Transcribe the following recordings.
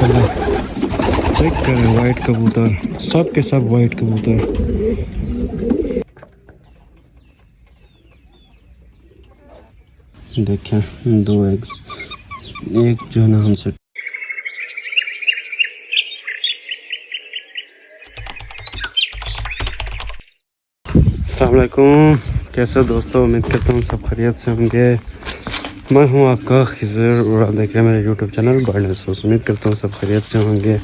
माशाल्लाह। चेक करें वाइट कबूतर, सब के सब वाइट कबूतर। देखें 2 एग्स, एक जो है ना हमसे। अस्सलाम वालेकुम, कैसे दोस्तों, उम्मीद करता हूँ सब खैरियत से होंगे। मैं हूँ आपका खिज़र और आप देख रहे हैं मेरे यूट्यूब चैनल बर्ड सोर्स। उम्मीद करता हूँ सब खैरियत से होंगे।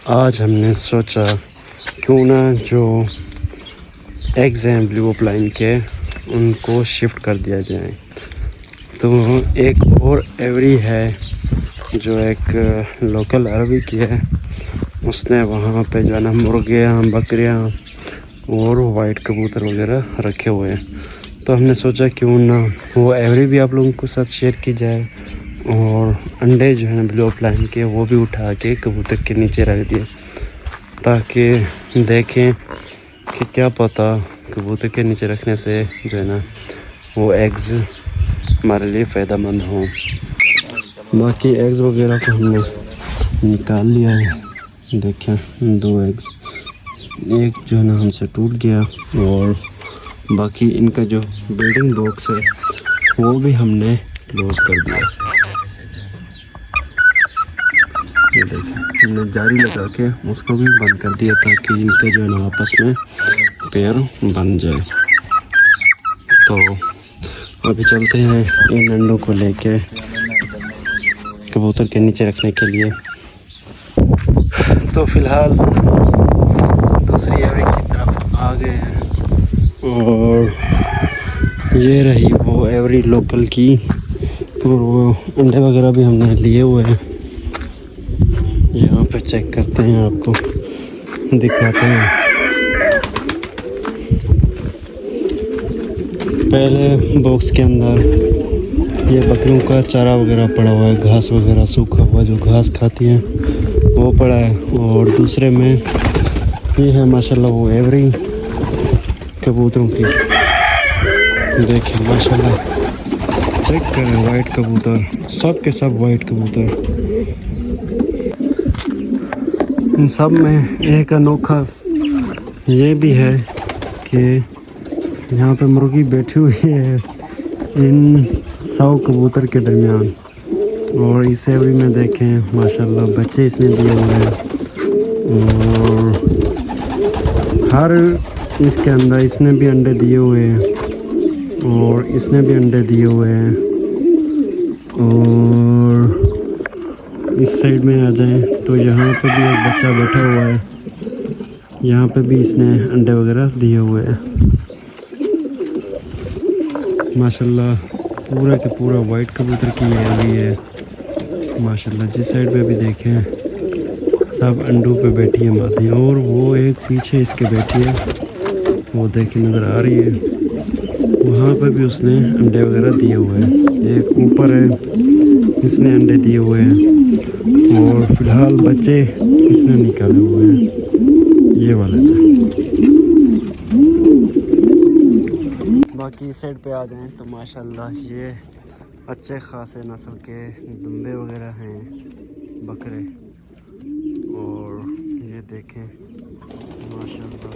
आज हमने सोचा क्यों ना जो एग्ज़ हैं ब्लू अपलाइन के, उनको शिफ्ट कर दिया जाए। तो एक और एवरी है जो एक लोकल अरबी की है, उसने वहाँ पे जो है ना मुर्गियाँ, बकरियाँ और वाइट कबूतर वगैरह रखे हुए हैं। तो हमने सोचा क्यों ना वो एवरी भी आप लोगों के साथ शेयर की जाए, और अंडे जो है ना ब्लू अपलाइन के वो भी उठा के कबूतर के नीचे रख दिए, ताकि देखें कि क्या पता कबूतर के नीचे रखने से जो है ना वो एग्ज़ हमारे लिए फ़ायदेमंद हों। बाकी एग्ज़ वगैरह को हमने निकाल लिया है। देखें 2 एग्ज़, एक जो है ना हमसे टूट गया, और बाकी इनका जो ब्रीडिंग बॉक्स है वो भी हमने क्लोज़ कर दिया। ये देखें, हमने जारी लगा के उसको भी बंद कर दिया ताकि इनके जो है ना आपस में पेयर बन जाए। तो अभी चलते हैं इन अंडों को लेके कबूतर के नीचे रखने के लिए। तो फ़िलहाल दूसरी एवरी की तरफ आ गए हैं, और ये रही वो एवरी लोकल की, और वो अंडे वगैरह भी हमने लिए हुए हैं। यहाँ पे चेक करते हैं, आपको दिखाते हैं। पहले बॉक्स के अंदर ये बकरियों का चारा वगैरह पड़ा हुआ है, घास वगैरह सूखा हुआ जो घास खाती हैं वो पड़ा है, और दूसरे में ये है माशाल्लाह वो एवरी कबूतरों की। देखें माशाल्लाह, चेक करें वाइट कबूतर, सब के सब वाइट कबूतर। इन सब में एक अनोखा ये भी है कि यहाँ पे मुर्गी बैठी हुई है इन 100 कबूतर के दरमियान, और इस एवरी में देखें माशाल्लाह बच्चे इसने दिए हुए हैं, और हर इसके अंदर इसने भी अंडे दिए हुए हैं, और इसने भी अंडे दिए हुए हैं। और इस साइड में आ जाएं तो यहाँ पे भी एक बच्चा बैठा हुआ है, यहाँ पे भी इसने अंडे वगैरह दिए हुए हैं। माशाल्लाह पूरा के पूरा वाइट कबूतर की एवरी है माशाल्लाह। जिस साइड पे भी देखें सब अंडों पे बैठी है मादियाँ, और वो एक पीछे इसके बैठी है, वो देखे नज़र आ रही है, वहाँ पे भी उसने अंडे वगैरह दिए हुए हैं। एक ऊपर है, इसने अंडे दिए हुए हैं, और फिलहाल बच्चे इसने निकाले हुए हैं, ये वाले थे। बाकी इस साइड पे आ जाएं तो माशाल्लाह ये अच्छे खासे नस्ल के दुम्बे वगैरह हैं, बकरे, और ये देखें माशाल्लाह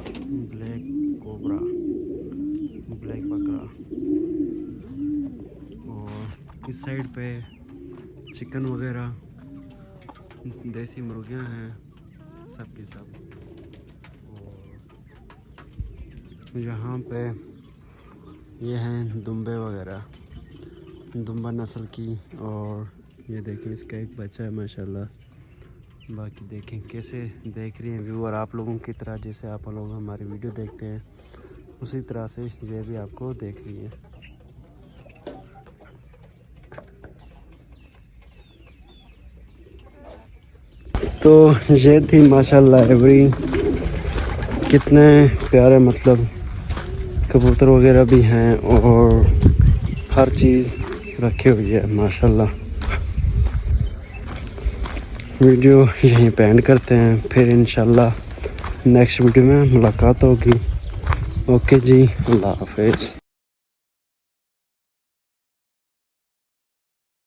ब्लैक कोबरा, ब्लैक बकरा, और इस साइड पे चिकन वगैरह, देसी मुर्गियां हैं सब की सब, और यहाँ पे ये हैं दुम्बे वगैरह, दुम्बा नस्ल की, और ये देखें इसका एक बच्चा है माशाल्लाह। बाकी देखें कैसे देख रही हैं व्यूअर आप लोगों की तरह, जैसे आप लोग हमारी वीडियो देखते हैं उसी तरह से ये भी आपको देख रही है। तो ये थी माशाल्लाह एवरी, कितने प्यारे मतलब कबूतर वगैरह भी हैं, और हर चीज़ रखी हुई है माशाल्लाह। वीडियो यहीं पे एंड करते हैं, फिर इंशाल्लाह नेक्स्ट वीडियो में मुलाकात होगी। ओके जी, अल्लाह हाफ़िज़।